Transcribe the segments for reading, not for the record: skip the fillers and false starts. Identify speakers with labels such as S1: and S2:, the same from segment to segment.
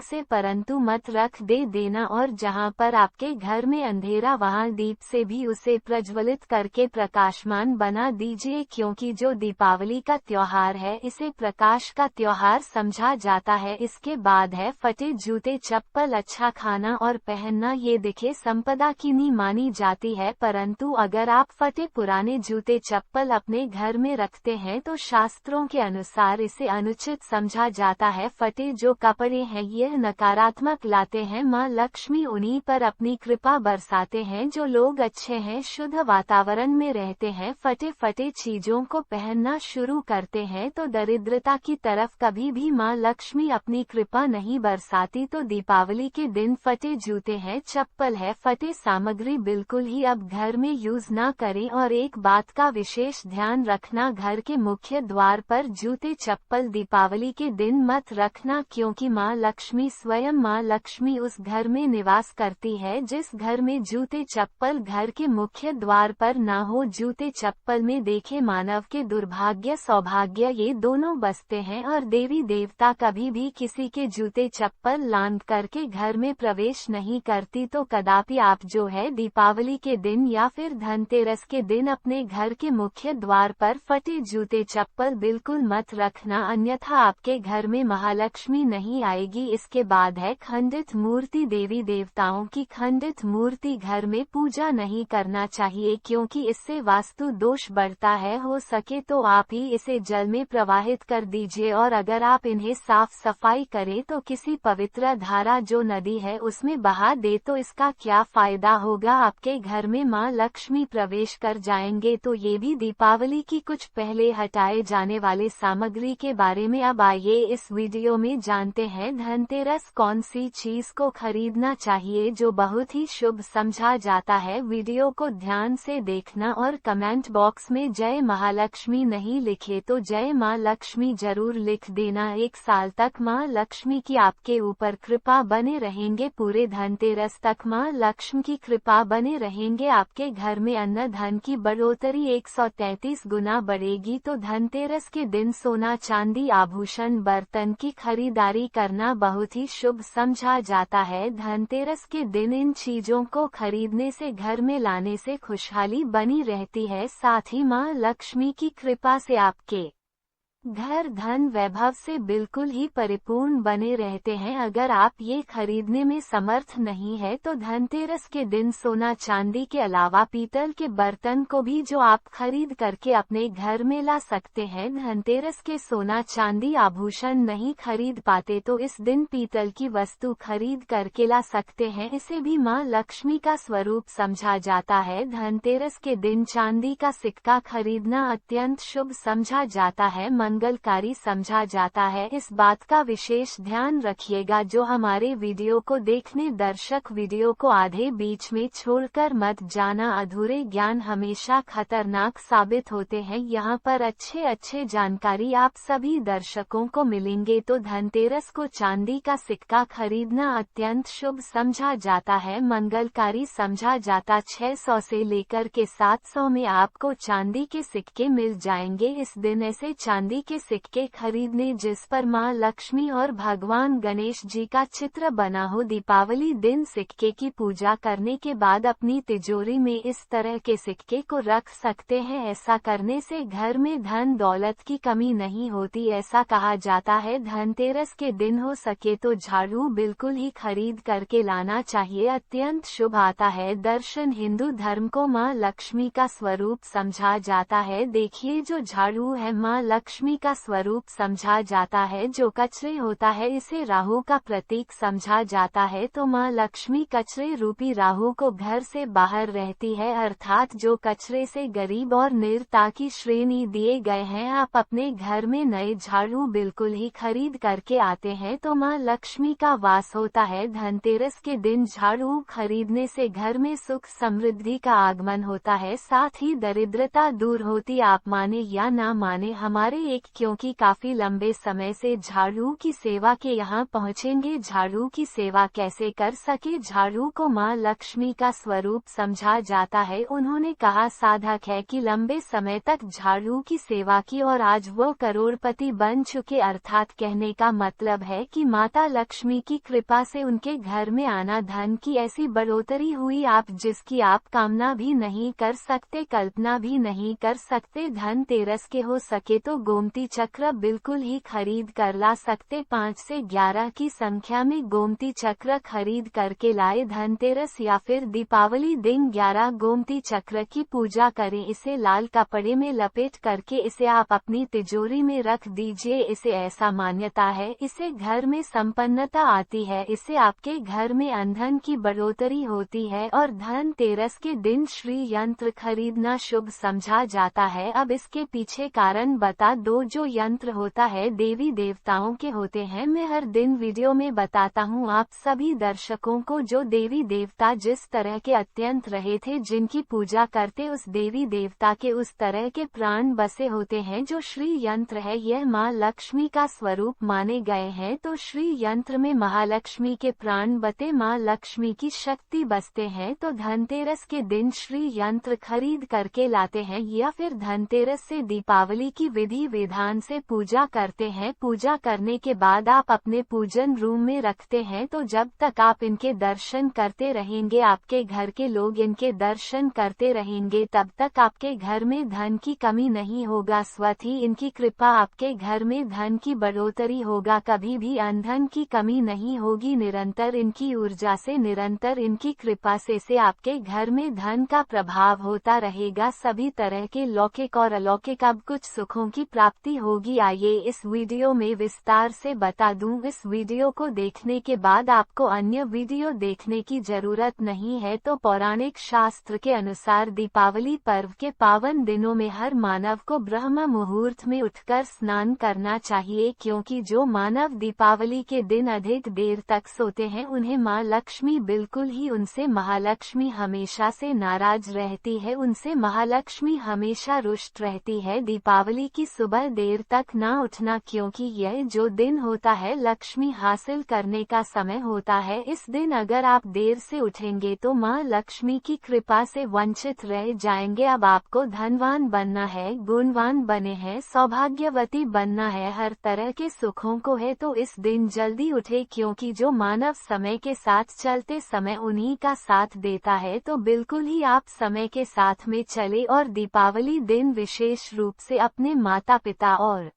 S1: ढंग से परंतु मत रख दे देना, और जहां पर आपके घर में अंधेरा वहां दीप से भी उसे प्रज्वलित करके प्रकाशमान बना दीजिए, क्योंकि जो दीपावली का त्योहार है इसे प्रकाश का त्योहार समझा जाता है। इसके बाद है फटे जूते चप्पल। अच्छा खाना और पहनना ये दिखे संपदा की नी मानी जाती है, परंतु अगर आप फटे पुराने जूते चप्पल अपने घर में रखते हैं तो शास्त्रों के अनुसार इसे अनुचित समझा जाता है। फटे जो कपड़े हैं यह नकारात्मक लाते हैं, माँ लक्ष्मी उन्हीं पर अपनी कृपा बरसाते हैं जो लोग अच्छे हैं, शुद्ध वातावरण में रहते हैं। फटे फटे चीजों को पहनना शुरू करते हैं तो दरिद्रता की तरफ कभी भी माँ लक्ष्मी अपनी कृपा नहीं बरसाती। तो दीपावली के दिन फटे जूते हैं चप्पल है फटे सामग्री बिल्कुल ही अब घर में यूज ना करें। और एक बात का विशेष ध्यान रखना, घर के मुख्य द्वार पर जूते चप्पल दीपावली के दिन मत रखना, क्योंकि माँ लक्ष्मी स्वयं माँ लक्ष्मी उस घर में निवास करती है जिस घर में जूते चप्पल घर के मुख्य द्वार पर ना हो। जूते चप्पल में देखे मानव के दुर्भाग्य सौभाग्य ये दोनों बसते हैं, और देवी देवता कभी भी किसी के जूते चप्पल लांघ करके घर में प्रवेश नहीं करती। तो कदापि आप जो है दीपावली के दिन या फिर धनतेरस के दिन अपने घर के मुख्य द्वार पर फटे जूते चप्पल बिल्कुल मत रखना, अन्यथा आपके घर में महालक्ष्मी नहीं आएगी। इसके बाद है खंडित मूर्ति। देवी देवताओं की खंडित मूर्ति घर में पूजा नहीं करना चाहिए, क्योंकि इससे वास्तु दोष बढ़ता है। हो सके तो आप ही इसे जल में प्रवाहित कर दीजिए, और अगर आप इन्हें साफ सफाई करें तो किसी पवित्र धारा जो नदी है उसमें बहा दे तो इसका क्या फायदा होगा, आपके घर में माँ लक्ष्मी प्रवेश कर जाएंगे। तो ये भी दीपावली की कुछ पहले हटाए जाने वाले सामग्री के बारे में। अब आइए इस वीडियो में जानते हैं धनतेरस कौन सी चीज को खरीदना चाहिए जो बहुत ही शुभ समझा जाता है। वीडियो को ध्यान से देखना और कमेंट बॉक्स में जय महालक्ष्मी नहीं लिखे तो जय माँ लक्ष्मी जरूर लिख देना। एक साल तक माँ लक्ष्मी की आपके ऊपर कृपा बने रहेंगे, पूरे धनतेरस तक माँ लक्ष्मी की कृपा बने रहेंगे। आपके घर में अन्न धन की बढ़ोतरी 133 गुना बढ़ेगी। तो धनतेरस के दिन सोना चांदी आभूषण बर्तन की खरीदारी करना बहुत ही शुभ समझा जाता है। धनतेरस के दिन इन चीजों को खरीदने से घर में लाने से खुशहाली बनी रहती है, साथ ही माँ लक्ष्मी की कृपा से आपके घर धन वैभव से बिल्कुल ही परिपूर्ण बने रहते हैं। अगर आप ये खरीदने में समर्थ नहीं है तो धनतेरस के दिन सोना चांदी के अलावा पीतल के बर्तन को भी जो आप खरीद करके अपने घर में ला सकते हैं। धनतेरस के सोना चांदी आभूषण नहीं खरीद पाते तो इस दिन पीतल की वस्तु खरीद करके ला सकते हैं, इसे भी माँ लक्ष्मी का स्वरूप समझा जाता है। धनतेरस के दिन चांदी का सिक्का खरीदना अत्यंत शुभ समझा जाता है, मंगलकारी समझा जाता है। इस बात का विशेष ध्यान रखिएगा जो हमारे वीडियो को देखने दर्शक वीडियो को आधे बीच में छोड़कर मत जाना, अधूरे ज्ञान हमेशा खतरनाक साबित होते हैं। यहाँ पर अच्छे जानकारी आप सभी दर्शकों को मिलेंगे। तो धनतेरस को चांदी का सिक्का खरीदना अत्यंत शुभ समझा जाता है, मंगलकारी समझा जाता। 600 से लेकर के 700 में आपको चांदी के सिक्के मिल जाएंगे। इस दिन ऐसे चांदी के सिक्के खरीदने जिस पर माँ लक्ष्मी और भगवान गणेश जी का चित्र बना हो। दीपावली दिन सिक्के की पूजा करने के बाद अपनी तिजोरी में इस तरह के सिक्के को रख सकते हैं। ऐसा करने से घर में धन दौलत की कमी नहीं होती, ऐसा कहा जाता है। धनतेरस के दिन हो सके तो झाड़ू बिल्कुल ही खरीद करके लाना चाहिए, अत्यंत शुभ आता है। दर्शन हिंदू धर्म को माँ लक्ष्मी का स्वरूप समझा जाता है। देखिए जो झाड़ू है माँ लक्ष्मी का स्वरूप समझा जाता है, जो कचरे होता है इसे राहु का प्रतीक समझा जाता है। तो माँ लक्ष्मी कचरे रूपी राहु को घर से बाहर रहती है, अर्थात जो कचरे से गरीब और निर्धनता की श्रेणी दिए गए हैं। आप अपने घर में नए झाड़ू बिल्कुल ही खरीद करके आते हैं तो माँ लक्ष्मी का वास होता है। धनतेरस के दिन झाड़ू खरीदने से घर में सुख समृद्धि का आगमन होता है, साथ ही दरिद्रता दूर होती। आप माने या ना माने हमारे क्योंकि काफी लंबे समय से झाड़ू की सेवा के यहाँ पहुँचेंगे। झाड़ू की सेवा कैसे कर सके? झाड़ू को माँ लक्ष्मी का स्वरूप समझा जाता है। उन्होंने कहा साधक है कि लंबे समय तक झाड़ू की सेवा की और आज वो करोड़पति बन चुके, अर्थात कहने का मतलब है कि माता लक्ष्मी की कृपा से उनके घर में आना, धन की ऐसी बढ़ोतरी हुई आप जिसकी आप कामना भी नहीं कर सकते, कल्पना भी नहीं कर सकते। धनतेरस के हो सके तो गोमती चक्र बिल्कुल ही खरीद कर ला सकते। 5 से 11 की संख्या में गोमती चक्र खरीद करके लाए। धनतेरस या फिर दीपावली दिन 11 गोमती चक्र की पूजा करें। इसे लाल कपड़े में लपेट करके इसे आप अपनी तिजोरी में रख दीजिए। इसे ऐसा मान्यता है, इससे घर में संपन्नता आती है, इससे आपके घर में धन की बढ़ोतरी होती है और धनतेरस के दिन श्री यंत्र खरीदना शुभ समझा जाता है। अब इसके पीछे कारण बता दो। जो यंत्र होता है देवी देवताओं के होते हैं। मैं हर दिन वीडियो में बताता हूँ आप सभी दर्शकों को, जो देवी देवता जिस तरह के अत्यंत रहे थे, जिनकी पूजा करते उस देवी देवता के उस तरह के प्राण बसे होते हैं। जो श्री यंत्र है यह माँ लक्ष्मी का स्वरूप माने गए हैं, तो श्री यंत्र में महालक्ष्मी के प्राण बते माँ लक्ष्मी की शक्ति बसते हैं। तो धनतेरस के दिन श्री यंत्र खरीद करके लाते हैं या फिर धनतेरस से दीपावली की विधि विधान से पूजा करते हैं। पूजा करने के बाद आप अपने पूजन रूम में रखते हैं। तो जब तक आप इनके दर्शन करते रहेंगे, आपके घर के लोग इनके दर्शन करते रहेंगे, तब तक आपके घर में धन की कमी नहीं होगा। स्वतः ही इनकी कृपा आपके घर में धन की बढ़ोतरी होगा, कभी भी धन की कमी नहीं होगी। निरंतर इनकी ऊर्जा से, निरंतर इनकी कृपा से आपके घर में धन का प्रभाव होता रहेगा। सभी तरह के लौकिक और अलौकिक अब कुछ सुखों की प्राप्ति होगी। आइए इस वीडियो में विस्तार से बता दूं। इस वीडियो को देखने के बाद आपको अन्य वीडियो देखने की जरूरत नहीं है। तो पौराणिक शास्त्र के अनुसार दीपावली पर्व के पावन दिनों में हर मानव को ब्रह्म मुहूर्त में उठकर स्नान करना चाहिए, क्योंकि जो मानव दीपावली के दिन अधिक देर तक सोते हैं उन्हें माँ लक्ष्मी बिल्कुल ही, उनसे महालक्ष्मी हमेशा से नाराज रहती है, उनसे महालक्ष्मी हमेशा रुष्ट रहती है। दीपावली की सुबह देर तक ना उठना, क्योंकि यह जो दिन होता है लक्ष्मी हासिल करने का समय होता है। इस दिन अगर आप देर से उठेंगे तो माँ लक्ष्मी की कृपा से वंचित रह जाएंगे। अब आपको धनवान बनना है, गुणवान बने हैं, सौभाग्यवती बनना है, हर तरह के सुखों को है, तो इस दिन जल्दी उठे, क्योंकि जो मानव समय के साथ चलते समय उन्हीं का साथ देता है। तो बिल्कुल ही आप समय के साथ में चले और दीपावली दिन विशेष रूप से अपने माता पिता और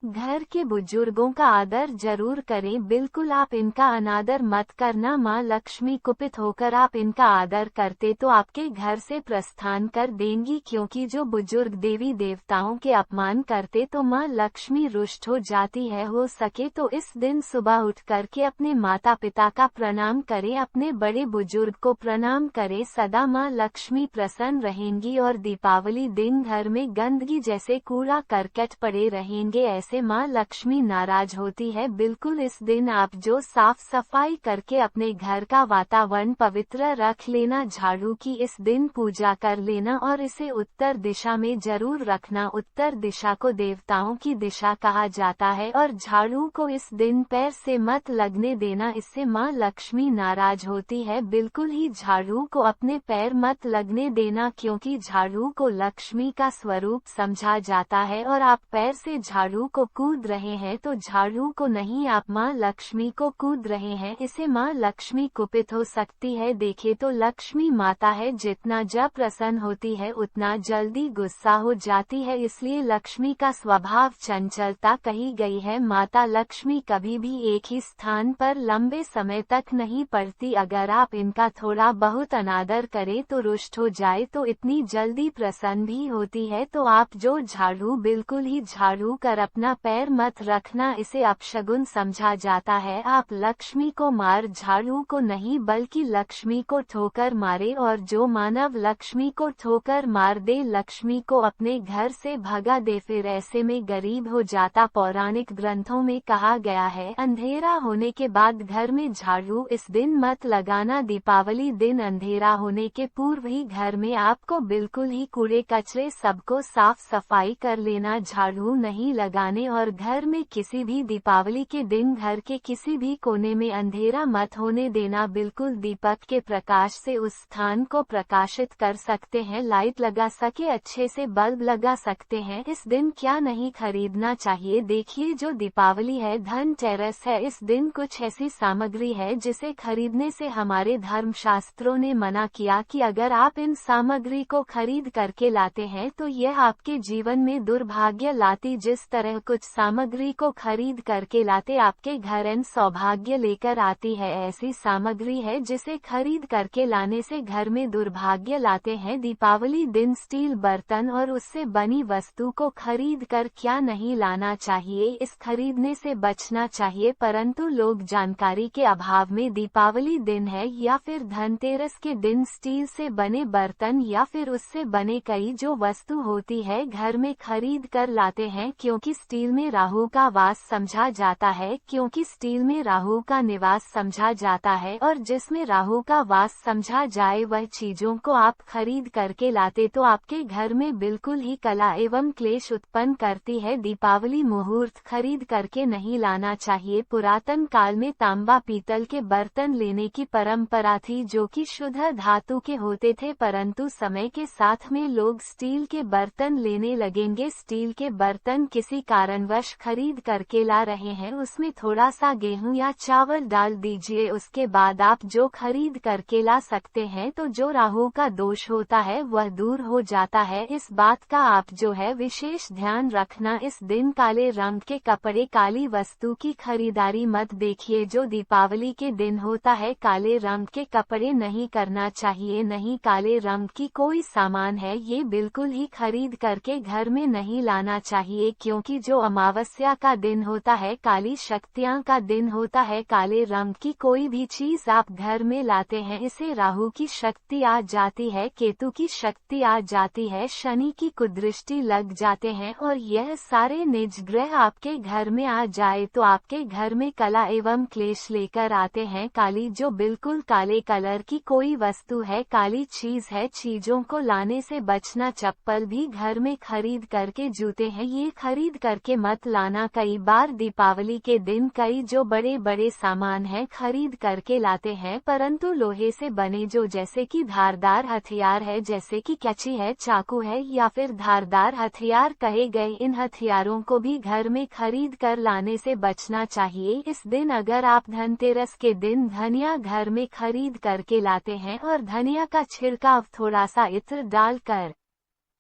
S1: घर के बुजुर्गों का आदर जरूर करें। बिल्कुल आप इनका अनादर मत करना। माँ लक्ष्मी कुपित होकर आप इनका आदर करते तो आपके घर से प्रस्थान कर देंगी, क्योंकि जो बुजुर्ग देवी देवताओं के अपमान करते तो माँ लक्ष्मी रुष्ट हो जाती है। हो सके तो इस दिन सुबह उठ करके अपने माता पिता का प्रणाम करें, अपने बड़े बुजुर्ग को प्रणाम करें, सदा माँ लक्ष्मी प्रसन्न रहेंगी। और दीपावली दिन घर में गंदगी जैसे कूड़ा करकट पड़े रहेंगे, ऐसे माँ लक्ष्मी नाराज होती है। बिल्कुल इस दिन आप जो साफ सफाई करके अपने घर का वातावरण पवित्र रख लेना, झाड़ू की इस दिन पूजा कर लेना और इसे उत्तर दिशा में जरूर रखना। उत्तर दिशा को देवताओं की दिशा कहा जाता है और झाड़ू को इस दिन पैर से मत लगने देना, इससे माँ लक्ष्मी नाराज होती है। बिल्कुल ही झाड़ू को अपने पैर मत लगने देना, क्योंकि झाड़ू को लक्ष्मी का स्वरूप समझा जाता है और आप पैर से झाड़ू को कूद रहे हैं तो झाड़ू को नहीं, आप माँ लक्ष्मी को कूद रहे हैं, इसे माँ लक्ष्मी कुपित हो सकती है। देखे तो लक्ष्मी माता है, जितना जब प्रसन्न होती है उतना जल्दी गुस्सा हो जाती है, इसलिए लक्ष्मी का स्वभाव चंचलता कही गई है। माता लक्ष्मी कभी भी एक ही स्थान पर लंबे समय तक नहीं पड़ती। अगर आप इनका थोड़ा बहुत अनादर करें तो रुष्ट हो जाए तो इतनी जल्दी प्रसन्न भी होती है। तो आप जो झाड़ू बिल्कुल ही झाड़ू कर अपना अपना पैर मत रखना, इसे अपशगुन समझा जाता है। आप लक्ष्मी को मार झाड़ू को नहीं बल्कि लक्ष्मी को ठोकर मारे, और जो मानव लक्ष्मी को ठोकर मार दे लक्ष्मी को अपने घर से भगा दे, फिर ऐसे में गरीब हो जाता। पौराणिक ग्रंथों में कहा गया है, अंधेरा होने के बाद घर में झाड़ू इस दिन मत लगाना। दीपावली दिन अंधेरा होने के पूर्व ही घर में आपको बिल्कुल ही कूड़े कचरे सबको साफ सफाई कर लेना, झाड़ू नहीं लगाने। और घर में किसी भी दीपावली के दिन घर के किसी भी कोने में अंधेरा मत होने देना। बिल्कुल दीपक के प्रकाश से उस स्थान को प्रकाशित कर सकते हैं, लाइट लगा सके अच्छे से बल्ब लगा सकते हैं। इस दिन क्या नहीं खरीदना चाहिए, देखिए जो दीपावली है धनतेरस है, इस दिन कुछ ऐसी सामग्री है जिसे खरीदने से हमारे धर्मशास्त्रों ने मना किया कि अगर आप इन सामग्री को खरीद करके लाते हैं तो यह आपके जीवन में दुर्भाग्य लाती। जिस तरह कुछ सामग्री को खरीद करके लाते आपके घर एन सौभाग्य लेकर आती है, ऐसी सामग्री है जिसे खरीद करके लाने से घर में दुर्भाग्य लाते हैं। दीपावली दिन स्टील बर्तन और उससे बनी वस्तु को खरीद कर क्या नहीं लाना चाहिए, इस खरीदने से बचना चाहिए। परंतु लोग जानकारी के अभाव में दीपावली दिन है या फिर धनतेरस के दिन स्टील से बने बर्तन या फिर उससे बने कई जो वस्तु होती है घर में खरीद कर लाते हैं, क्योंकि स्टील में राहु का वास समझा जाता है, क्योंकि स्टील में राहु का निवास समझा जाता है, और जिसमें राहु का वास समझा जाए वह चीजों को आप खरीद करके लाते तो आपके घर में बिल्कुल ही कला एवं क्लेश उत्पन्न करती है। दीपावली मुहूर्त खरीद करके नहीं लाना चाहिए। पुरातन काल में तांबा पीतल के बर्तन लेने की परंपरा थी जो कि शुद्ध धातु के होते थे, परंतु समय के साथ में लोग स्टील के बर्तन लेने लगेंगे। स्टील के बर्तन किसी कारणवश खरीद करके ला रहे हैं, उसमें थोड़ा सा गेहूं या चावल डाल दीजिए, उसके बाद आप जो खरीद करके ला सकते हैं, तो जो राहु का दोष होता है वह दूर हो जाता है। इस बात का आप जो है विशेष ध्यान रखना। इस दिन काले रंग के कपड़े काली वस्तु की खरीदारी मत देखिए। जो दीपावली के दिन होता है काले रंग के कपड़े नहीं करना चाहिए, नहीं काले रंग की कोई सामान है ये बिल्कुल ही खरीद करके घर में नहीं लाना चाहिए, क्योंकि जो अमावस्या का दिन होता है काली शक्तियां का दिन होता है, काले रंग की कोई भी चीज आप घर में लाते हैं इसे राहु की शक्ति आ जाती है, केतु की शक्ति आ जाती है, शनि की कुदृष्टि लग जाते हैं, और यह सारे निज ग्रह आपके घर में आ जाए तो आपके घर में कला एवं क्लेश लेकर आते हैं। काली जो बिल्कुल काले कलर की कोई वस्तु है, काली चीज है, चीजों को लाने से बचना। चप्पल भी घर में खरीद करके, जूते हैं ये खरीद करके मत लाना। कई बार दीपावली के दिन कई जो बड़े बड़े सामान हैं खरीद करके लाते हैं, परंतु लोहे से बने जो जैसे कि धारदार हथियार है, जैसे कि कैंची है, चाकू है या फिर धारदार हथियार कहे गए, इन हथियारों को भी घर में खरीद कर लाने से बचना चाहिए। इस दिन अगर आप धनतेरस के दिन धनिया घर में खरीद करके लाते हैं और धनिया का छिड़काव थोड़ा सा इत्र डालकर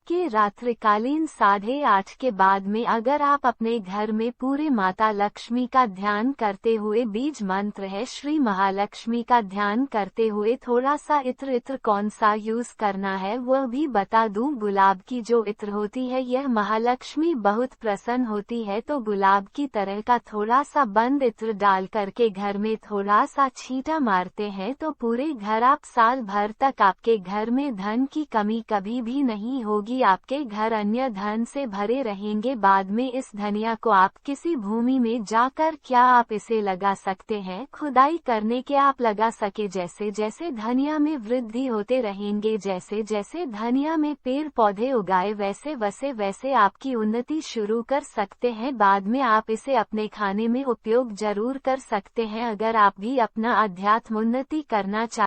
S1: के रात्रिकालीन 8:30 के बाद में अगर आप अपने घर में पूरे माता लक्ष्मी का ध्यान करते हुए, बीज मंत्र है श्री महालक्ष्मी का ध्यान करते हुए थोड़ा सा इत्र कौन सा यूज करना है वह भी बता दूं। गुलाब की जो इत्र होती है यह महालक्ष्मी बहुत प्रसन्न होती है, तो गुलाब की तरह का थोड़ा सा बंद इत्र डाल करके घर में थोड़ा सा छींटा मारते हैं तो पूरे घर आप साल भर तक आपके घर में धन की कमी कभी भी नहीं होगी, आपके घर अन्य धन से भरे रहेंगे। बाद में इस धनिया को आप किसी भूमि में जाकर क्या आप इसे लगा सकते हैं, खुदाई करने के आप लगा सके। जैसे जैसे धनिया में वृद्धि होते रहेंगे, जैसे जैसे धनिया में पेड़ पौधे उगाए वैसे वैसे आपकी उन्नति शुरू कर सकते हैं। बाद में आप इसे अपने खाने में उपयोग जरूर कर सकते हैं। अगर आप भी अपना अध्यात्म उन्नति करना चाहते